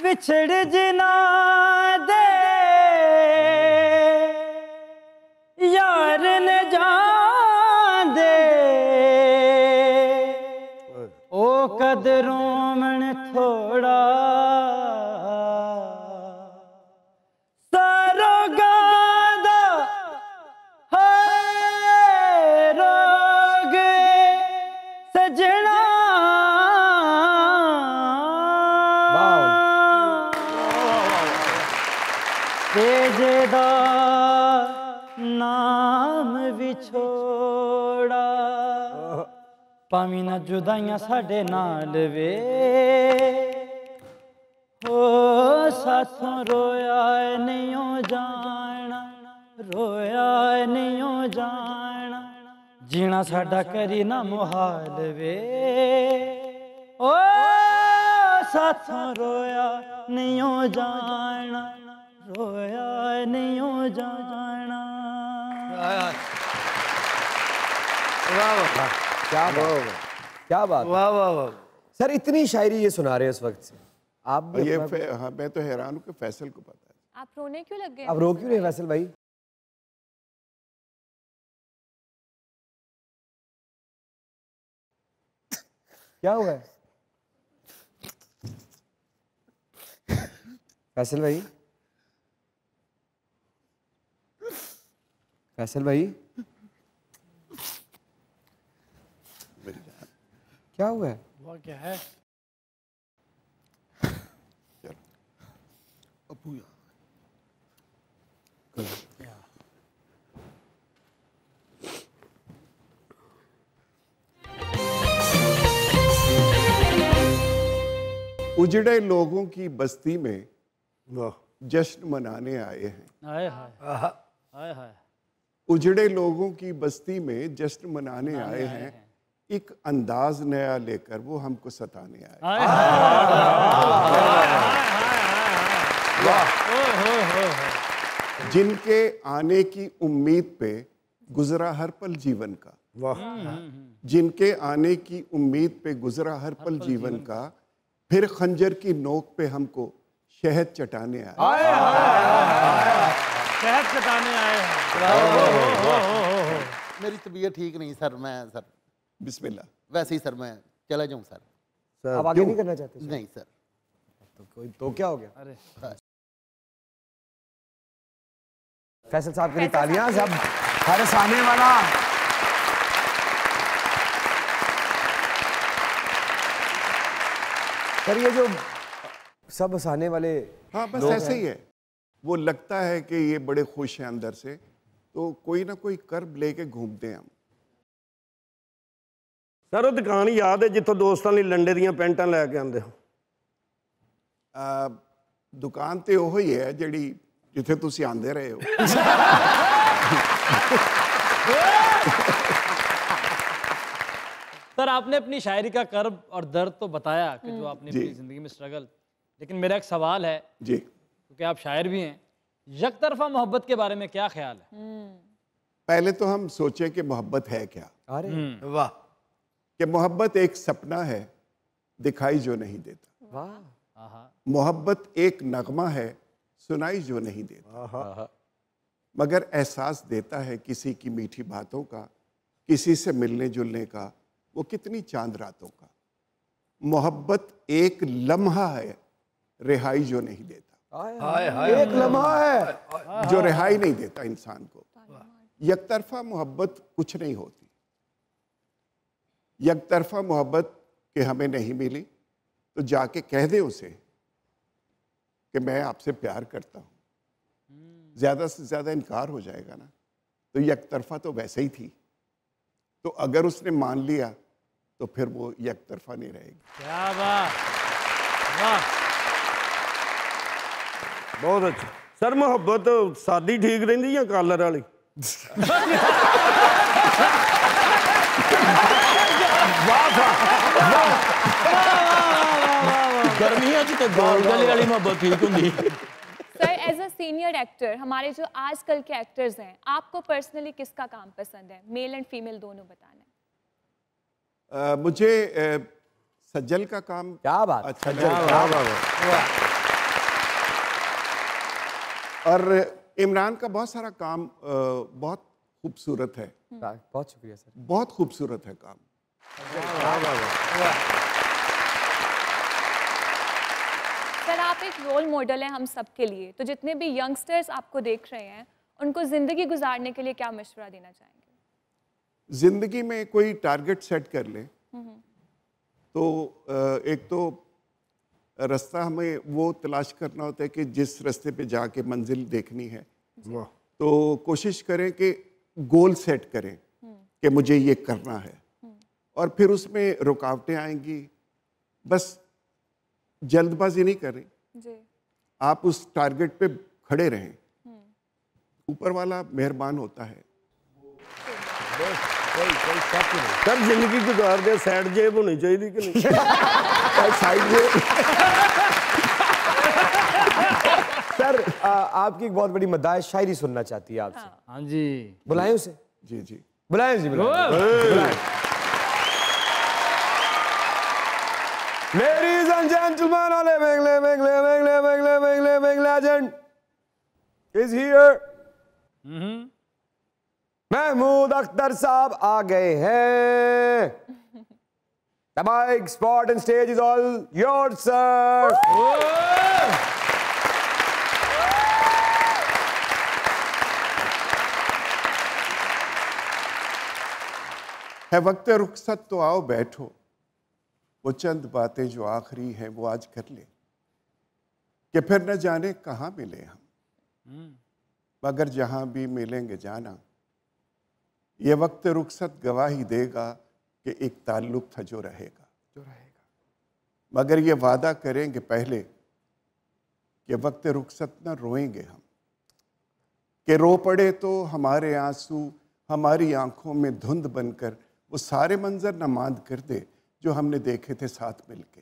बिछड़ जिना दे यार ने जान दे, ओ कदरों मन थोड़ा सारो गादा है रोग सजना। तेजेदा नाम विछोड़ा, पावी ना जुदाइयां साडे नाल वे, हो साथों रोया नहीं जाना, रोया नहीं जाना, जीना साडा करी ना मुहाल वे, ओ साथों रोया नहीं हो जाना, रोया नहीं हो जाना। क्या बात, क्या बात। वाह वाह वाह सर इतनी शायरी ये सुना रहे हैं इस वक्त से, आप भी ये अपना- हाँ, मैं तो हैरान हूँ कि फैसल को पता है। आप रोने क्यों लग गए? आप रो क्यों रहे फैसल भाई? क्या हुआ है फैसल भाई? फैसल भाई क्या हुआ है? वो क्या है? अबू उजड़े लोगों की बस्ती में जश्न मनाने आए हैं। हाय हाय हाय हाय। उजड़े लोगों की बस्ती में जश्न मनाने आए हैं, एक अंदाज नया लेकर वो हमको सताने आए। हाय हाय। जिनके आने की उम्मीद पे गुजरा हर पल जीवन का, जिनके आने की उम्मीद पे गुजरा हर पल जीवन का, फिर खंजर की नोक पे हमको शहद चटाने आए। शहद चटाने आए हैं। मेरी तबीयत ठीक नहीं सर, मैं सर बिस्मिल्लाह। वैसे ही सर मैं चला जाऊं सर। आप आगे नहीं करना चाहते सर? नहीं सर। तो कोई तो क्या हो गया? अरे फैसल साहब के लिए तालियां। सब हर आने वाला सर, ये जो सब हंसाने वाले हाँ बस ऐसे ही है। वो लगता है कि ये बड़े खुश हैं अंदर से, तो कोई ना कोई कर्ब लेके घूमते हैं हम। सर वो दुकान याद है जितों दोस्तों ਲਈ लंडे ਦੀਆਂ ਪੈਂਟਾਂ ਲੈ ਕੇ ਆਉਂਦੇ ਹੋ? दुकान तो वो ही है जिहड़ी जिथे तुसी आंदे रहे हो। सर आपने अपनी शायरी का कर्ब और दर्द तो बताया कि जो आपने जी। अपनी जिंदगी में स्ट्रगल, लेकिन मेरा एक सवाल है जी। क्योंकि आप शायर भी हैं, यकतरफा मोहब्बत के बारे में क्या ख्याल है? पहले तो हम सोचें कि मोहब्बत है क्या। अरे वाह कि मोहब्बत एक सपना है दिखाई जो नहीं देता। वाह, मोहब्बत एक नगमा है सुनाई जो नहीं देता, मगर एहसास देता है किसी की मीठी बातों का, किसी से मिलने जुलने का, वो कितनी चांद रातों का। मोहब्बत एक लम्हा है रिहाई जो नहीं देता, एक लम्हा है जो रिहाई नहीं देता इंसान को। यकतरफा मोहब्बत कुछ नहीं होती। यकतरफा मोहब्बत कि हमें नहीं मिली तो जाके कह दे उसे कि मैं आपसे प्यार करता हूं। ज्यादा से ज्यादा इनकार हो जाएगा ना, तो यकतरफा तो वैसे ही थी। तो अगर उसने मान लिया तो फिर वो यकतरफा नहीं रहेगी। क्या बात, वाह। बहुत अच्छा सर। मुहब्बत सादी ठीक रहिंदी या कॉलर वाली? गर्मियां च ते गोल गली वाली मोहब्बत ठीक हुंदी। Sir as a senior actor, हमारे जो आजकल के एक्टर्स हैं, आपको पर्सनली किसका काम पसंद है? मेल एंड फीमेल दोनों बताना है। मुझे सज्जल का काम क्या बात, अच्छा और इमरान का बहुत सारा काम बहुत खूबसूरत है। बहुत शुक्रिया सर। बहुत खूबसूरत है काम। सर आप एक रोल मॉडल हैं हम सब के लिए, तो जितने भी यंगस्टर्स आपको देख रहे हैं उनको जिंदगी गुजारने के लिए क्या मशवरा देना चाहेंगे? जिंदगी में कोई टारगेट सेट कर ले तो एक तो रास्ता हमें वो तलाश करना होता है कि जिस रास्ते पे जाके मंजिल देखनी है, तो कोशिश करें कि गोल सेट करें कि मुझे ये करना है, और फिर उसमें रुकावटें आएंगी। बस जल्दबाजी नहीं करें, जी। आप उस टारगेट पे खड़े रहें, ऊपर वाला मेहरबान होता है। सर जिंदगी गुजार दे सैड जेब होनी चाहिए कि नहीं? सर आपकी एक बहुत बड़ी मदाह शायरी सुनना चाहती है आपसे। हाँ जी, बुलाएं उसे। जी जी बुलाएं जी, बुलाएं। Ladies and gentlemen, living legend is here. Mahmood Akhtar साहब आ गए हैं। The mic, spot and stage is all yours, sir. है वक्त रुखसत तो आओ बैठो, वो चंद बातें जो आखिरी हैं वो आज कर ले, कि फिर न जाने कहाँ मिले हम, मगर जहाँ भी मिलेंगे जाना, ये वक्त रुखसत गवाही देगा कि एक ताल्लुक था जो रहेगा। मगर ये वादा करेंगे पहले कि वक्त रुखसत न रोएंगे हम, कि रो पड़े तो हमारे आंसू हमारी आंखों में धुंध बनकर वो सारे मंजर न मांद कर दे जो हमने देखे थे साथ मिलके।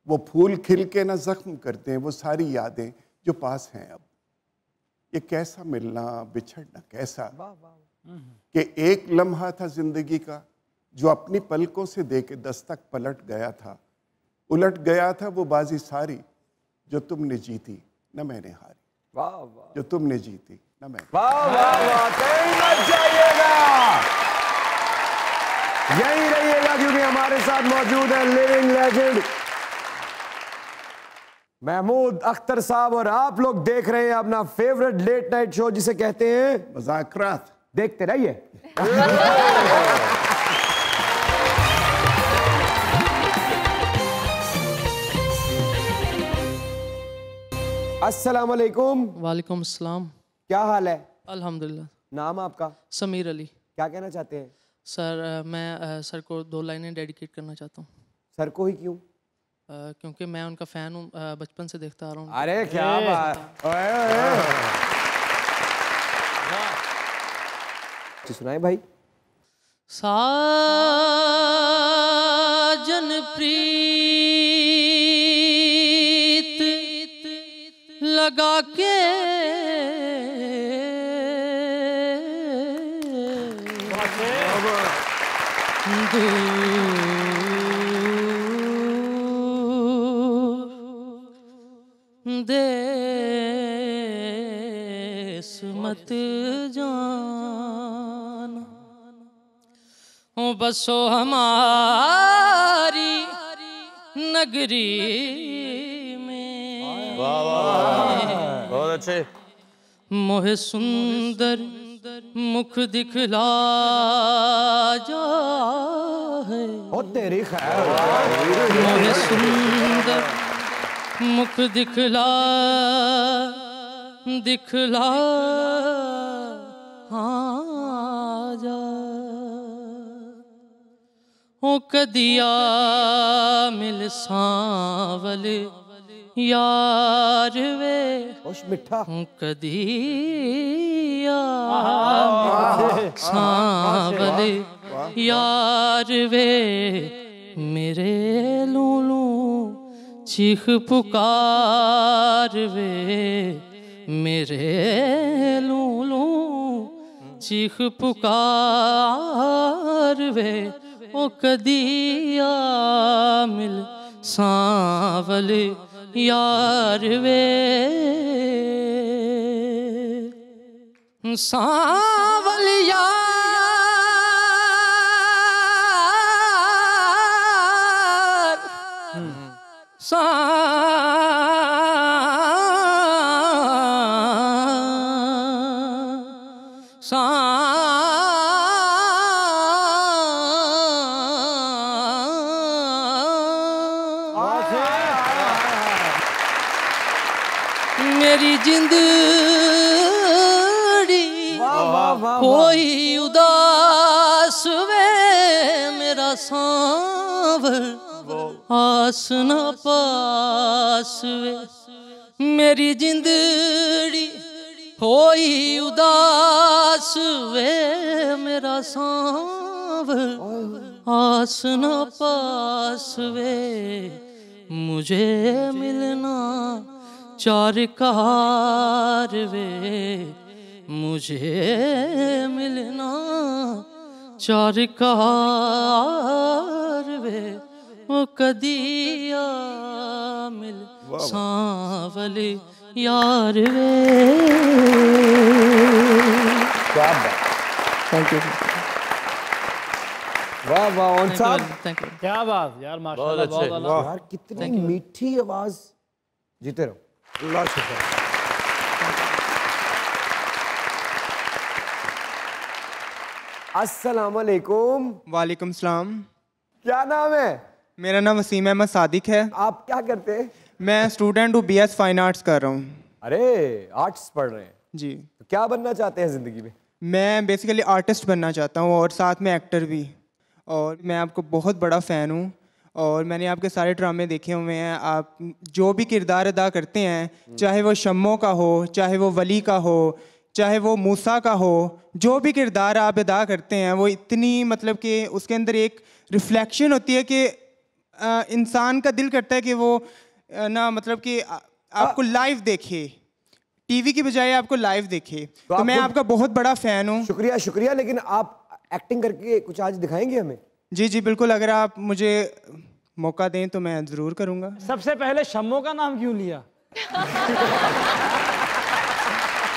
वो फूल खिल के न जख्म करते हैं वो सारी यादें जो पास हैं अब। ये कैसा मिलना बिछड़ना कैसा, कि एक लम्हा था जिंदगी का जो अपनी पलकों से देके दस्तक पलट गया था। उलट गया था वो बाजी सारी जो तुमने जीती न मैंने हारी। वाह वाह, जो तुमने जीती न मैंने। वाह वाह वाह, कहीं मत जाइएगा, यही रहिएगा क्योंकि हमारे साथ मौजूद है लिविंग लेजेंड महमूद अख्तर साहब, और आप लोग देख रहे हैं अपना फेवरेट लेट नाइट शो जिसे कहते हैं मज़ाकरात। देखते रहिए। अस्सलाम वालेकुम। वालेकुम अस्सलाम। क्या हाल है? अल्हम्दुलिल्लाह। नाम आपका? समीर अली। क्या कहना चाहते हैं? सर मैं सर को 2 लाइनें डेडिकेट करना चाहता हूँ। सर को ही क्यों? क्योंकि मैं उनका फ़ैन हूँ, बचपन से देखता आ रहा हूँ। अरे क्या बात, सुनाए भाई। साजन प्रीत लगा के देश मत जाना, बसो हमारी नगरी में। बहुत अच्छे। मोहे सुंदर मुख दिखला जा है, ओ तेरी खैर। मोहे सुंदर मुख दिखला दिखला हाँ जा, ओ कदिया मिल सांवल यार वे, होश मिठा। कदिया सांवल यार वे, मेरे लूलू चीख पुकार वे, मेरे लूलू चीख पुकार वे, ओ कदिया मिल सांवल यार वे, सांवल यार मेरी जिंदड़ी कोई उदास वे, मेरा सांवर आस न पास वे, मेरी जिंदड़ी कोई उदास वे, मेरा सांवर आस न पास वे मुझे मिलना चार कार वे मुझे मिलना चार कार वे वो कदिया मिल सांवले यार वे। Thank you. वाह वाह ऑन साहब, क्या बात यार, माशाल्लाह बहुत अच्छा। यार कितनी मीठी आवाज। जीते रहो। अल्लाह शुक्र। अस्सलाम वालेकुम। वालेकुम सलाम। क्या नाम है? मेरा नाम वसीम अहमद सादिक है। आप क्या करते हैं? मैं स्टूडेंट हूँ, BS फाइन आर्ट्स कर रहा हूँ। अरे आर्ट्स पढ़ रहे हैं जी। तो क्या बनना चाहते हैं जिंदगी में? मैं बेसिकली आर्टिस्ट बनना चाहता हूँ और साथ में एक्टर भी। और मैं आपको बहुत बड़ा फ़ैन हूँ और मैंने आपके सारे ड्रामे देखे हुए हैं। आप जो भी किरदार अदा करते हैं, चाहे वो शम्मो का हो, चाहे वो वली का हो, चाहे वो मूसा का हो, जो भी किरदार आप अदा करते हैं वो इतनी मतलब कि उसके अंदर एक रिफ्लेक्शन होती है कि इंसान का दिल करता है कि वो ना मतलब कि आपको लाइव देखे, टीवी की बजाय आपको लाइव देखे। तो मैं आपका बहुत बड़ा फ़ैन हूँ। शुक्रिया शुक्रिया। लेकिन आप एक्टिंग करके कुछ आज दिखाएंगे हमें? जी जी बिल्कुल, अगर आप मुझे मौका दें तो मैं ज़रूर करूँगा। सबसे पहले शम्मो का नाम क्यों लिया?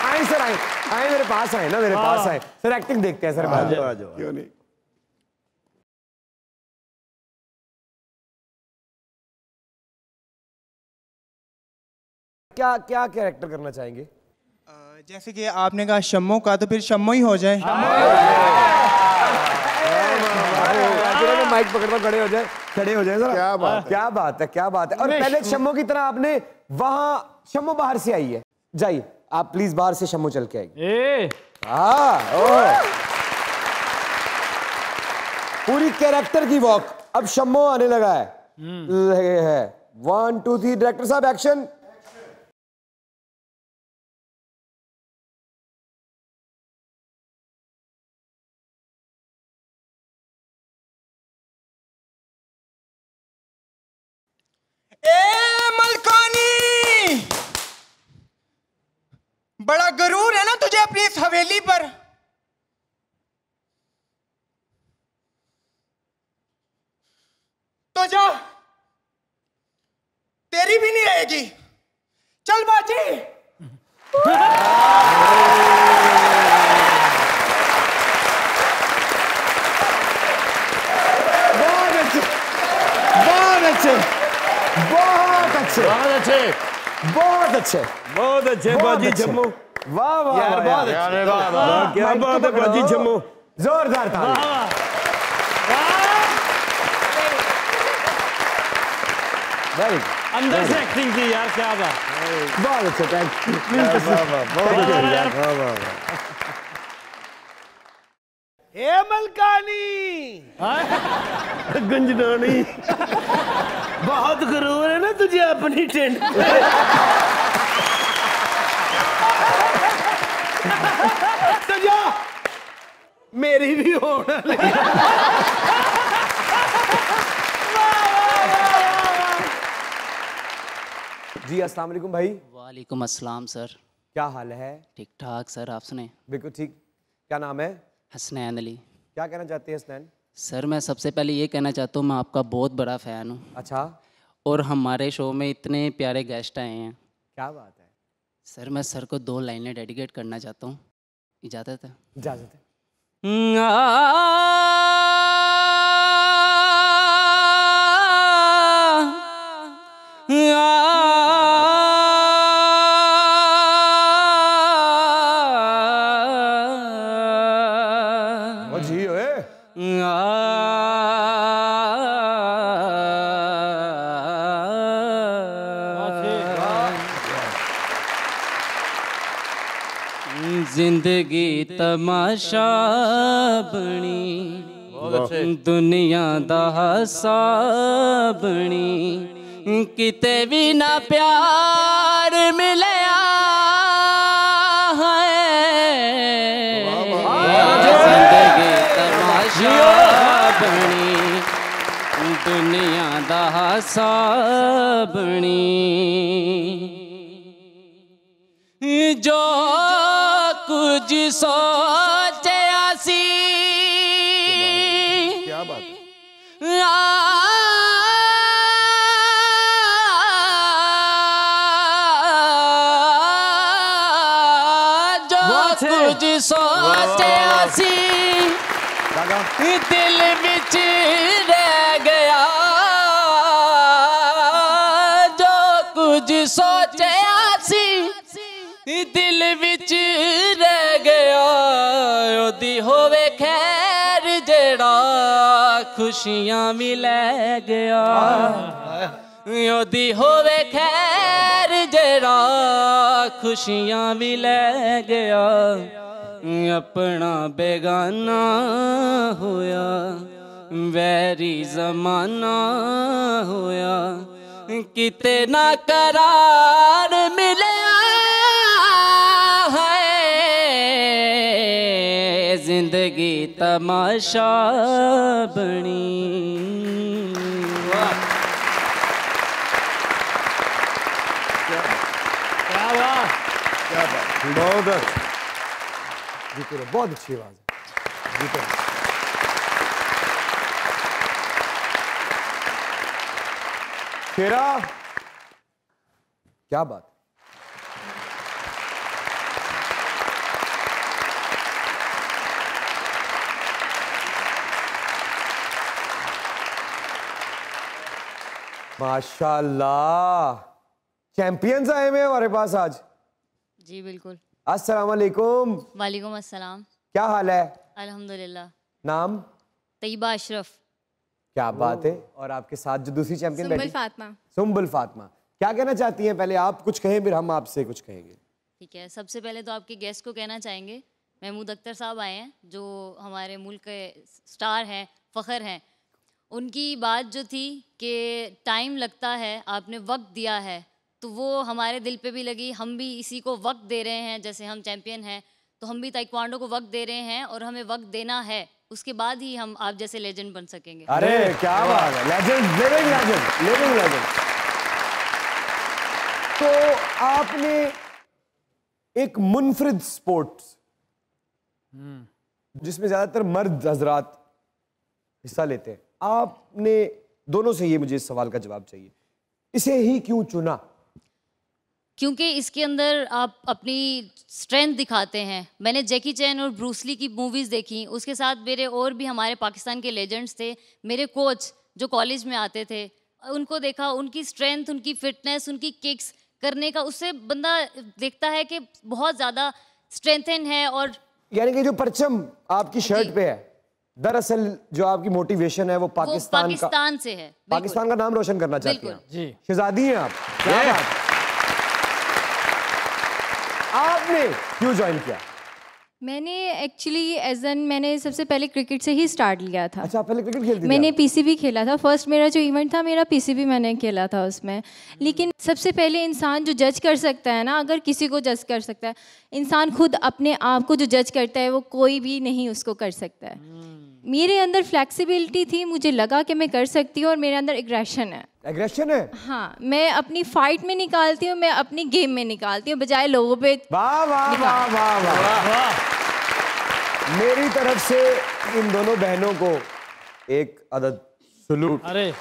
आए सर, आए आए मेरे पास आए ना, मेरे पास आए सर। एक्टिंग देखते हैं सर। क्यों नहीं। क्या क्या कैरेक्टर करना चाहेंगे? जैसे कि आपने कहा शम्मो का, तो फिर शम्मो ही हो जाए। माइक पकड़ कर खड़े हो जाए, खड़े हो जाए। क्या बात है, क्या बात है, क्या बात है। और पहले शम्मो की तरह आपने वहां, शम्मो बाहर से आई है, जाइए आप प्लीज बाहर से शम्मो चल के आइए। पूरी कैरेक्टर की वॉक। अब शम्मो आने लगा है। 1 2 3 डायरेक्टर साहब एक्शन। मलकानी, बड़ा गरूर है ना तुझे अपनी इस हवेली पर। तो जा, तेरी भी नहीं रहेगी। चल बाजी। बहुत अच्छे, बहुत अच्छे, बहुत अच्छे, बहुत अच्छे, बहुत अच्छे, बहुत अच्छे बाजी जम्मू। वाह वाह यार बहुत अच्छे, क्या बात है बाजी जम्मू। जोरदार ताली। वेरी अंदर से एक्टिंग की यार, क्या बात। बहुत अच्छे, थैंक यू। ए मलकानी, गंजनानी, बहुत गुरूर है ना तुझे अपनी टेंट पे। तो जा, मेरी भी होना लगी। जी अस्सलाम वालेकुम भाई। वालेकुम अस्सलाम सर। क्या हाल है? ठीक ठाक सर, आप सुने? बिल्कुल ठीक। क्या नाम है? हसनैन अली। क्या कहना चाहते हैं हसनैन? सर मैं सबसे पहले ये कहना चाहता हूँ मैं आपका बहुत बड़ा फ़ैन हूँ। अच्छा। और हमारे शो में इतने प्यारे गेस्ट आए हैं। क्या बात है सर। मैं सर को 2 लाइनें डेडिकेट करना चाहता हूँ, इजाज़त है? इजाज़त है। जी ओए। जिंदगी तमाशा बनी, दुनिया दा हासा बनी, किते भी ना प्यार मिलया है। जिंदगी तमाशा बनी, दा साबणी जो कुछ सोचया सी क्या बात जो कुछ सोचया सी दिल विच रह गया जो कुछ सोचया सी दिल विच रह गया ओदी होवे खैर जेड़ा खुशियां भी ले गया ओदी होवे खैर जेड़ा खुशियां भी ले गया अपना बेगाना होया वैरी जमाना होया किते ना करार मिले जिंदगी तमाशा बनी। क्या बात बहुत जीते रहो, बहुत अच्छी आवाज है, जीते रहो। शेरा क्या बात, माशाल्लाह चैंपियंस आए हुए हमारे पास आज। जी बिल्कुल। अस्सलाम वालेकुम। वालेकुम अस्सलाम। क्या हाल है? अल्हम्दुलिल्लाह। नाम? तैयबा अशरफ। क्या बात है। और आपके साथ जो दूसरी चैंपियन बैठी? सुंबुल फातिमा। सुंबुल फातिमा, क्या कहना चाहती हैं? पहले आप कुछ कहें फिर हम आपसे कुछ कहेंगे। ठीक है, सबसे पहले तो आपके गेस्ट को कहना चाहेंगे महमूद अख्तर साहब आए हैं जो हमारे मुल्क के स्टार हैं, फ़ख्र हैं। उनकी बात जो थी कि टाइम लगता है, आपने वक्त दिया है, तो वो हमारे दिल पे भी लगी। हम भी इसी को वक्त दे रहे हैं, जैसे हम चैंपियन हैं तो हम भी ताइक्वांडो को वक्त दे रहे हैं और हमें वक्त देना है, उसके बाद ही हम आप जैसे लेजेंड बन सकेंगे। अरे क्या बात है, legend, living legend, living legend. तो आपने एक मुनफरिद स्पोर्ट्स जिसमें ज्यादातर मर्द हजरात हिस्सा लेते हैं, आपने दोनों से ये मुझे इस सवाल का जवाब चाहिए, इसे ही क्यों चुना? क्योंकि इसके अंदर आप अपनी स्ट्रेंथ दिखाते हैं। मैंने जैकी चैन और ब्रूसली की मूवीज़ देखी, उसके साथ मेरे और भी हमारे पाकिस्तान के लेजेंड्स थे, मेरे कोच जो कॉलेज में आते थे, उनको देखा, उनकी स्ट्रेंथ, उनकी फिटनेस, उनकी किक्स करने का, उससे बंदा देखता है कि बहुत ज़्यादा स्ट्रेंथन है। और यानी कि जो परचम आपकी शर्ट पे है, दरअसल जो आपकी मोटिवेशन है वो पाकिस्तान से है, पाकिस्तान का नाम रोशन करना चाहती हैं जी। शहजादी हैं आप। क्या बात, आपने क्यों ज्वाइन किया? मैंने एक्चुअली मैंने सबसे पहले क्रिकेट से ही स्टार्ट लिया था। अच्छा, पहले क्रिकेट खेलती थी? मैंने पीसीबी खेला था, फर्स्ट मेरा जो इवेंट था मेरा पीसीबी मैंने खेला था उसमें। लेकिन सबसे पहले इंसान जो जज कर सकता है ना, अगर किसी को जज कर सकता है, इंसान खुद अपने आप को जो जज करता है वो कोई भी नहीं उसको कर सकता है। मेरे अंदर फ्लेक्सिबिलिटी थी, मुझे लगा कि मैं कर सकती हूँ, और मेरे अंदर एग्रेशन है। एग्रेशन है? हाँ, मैं अपनी फाइट में निकालती हूँ, मैं अपनी गेम में निकालती हूँ, बजाय लोगों पे। वाह वाह वाह वाह वाह। मेरी तरफ से इन दोनों बहनों को एक अदद सलूट। अरे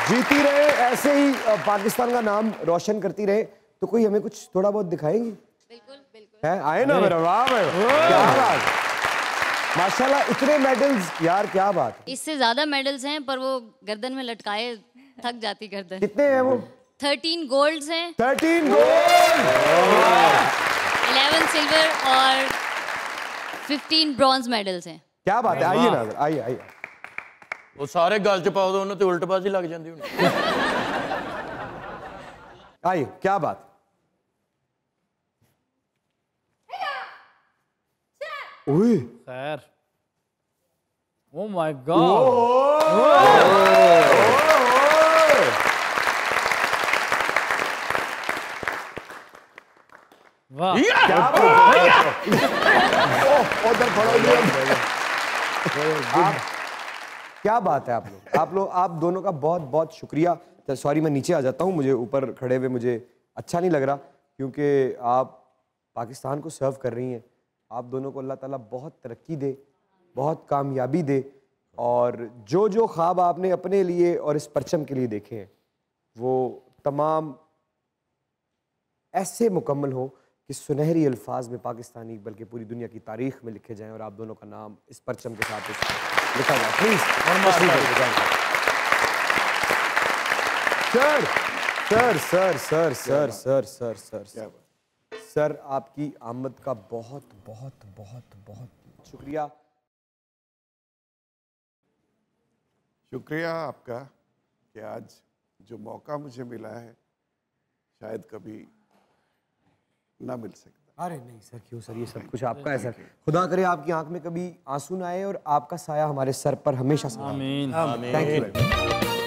जीती रहे, ऐसे ही पाकिस्तान का नाम रोशन करती रहे। तो कोई हमें कुछ थोड़ा बहुत दिखाएंगी? बिल्कुल बिल्कुल। है आए ना मेरा, वाह क्या बात, माशाल्लाह, इतने मेडल्स यार, क्या बात। इससे ज्यादा मेडल्स हैं, पर वो गर्दन में लटकाए थक जाती गर्दन। कितने हैं वो? 13 गोल्ड्स हैं। 13 गोल्ड, 11 सिल्वर और 15 ब्रॉन्ज मेडल्स हैं। क्या बात है। आइए ना, आइए आइए। वो सारे गल च पाओ तो उन्हें तो उल्टबाजी लग जाती है। आइए, क्या बात। ओए खैर, ओ माय गॉड, वाह क्या बात। उधर क्या बात है आप दोनों का बहुत बहुत शुक्रिया। सॉरी मैं नीचे आ जाता हूँ, मुझे ऊपर खड़े हुए मुझे अच्छा नहीं लग रहा, क्योंकि आप पाकिस्तान को सर्व कर रही हैं। आप दोनों को अल्लाह ताला बहुत तरक्की दे, बहुत कामयाबी दे, और जो जो ख्वाब आपने अपने लिए और इस परचम के लिए देखे हैं वो तमाम ऐसे मुकम्मल हो कि सुनहरी अल्फाज में पाकिस्तानी बल्कि पूरी दुनिया की तारीख में लिखे जाएं और आप दोनों का नाम इस परचम के साथ लिखा जाए। प्लीज सर आपकी आमद का बहुत बहुत बहुत बहुत शुक्रिया। शुक्रिया आपका कि आज जो मौका मुझे मिला है शायद कभी ना मिल सकता। अरे नहीं सर, क्यों सर, ये सब कुछ आपका है सर। खुदा करे आपकी आंख में कभी आंसू ना आए और आपका साया हमारे सर पर हमेशा। आमीन। Thank you.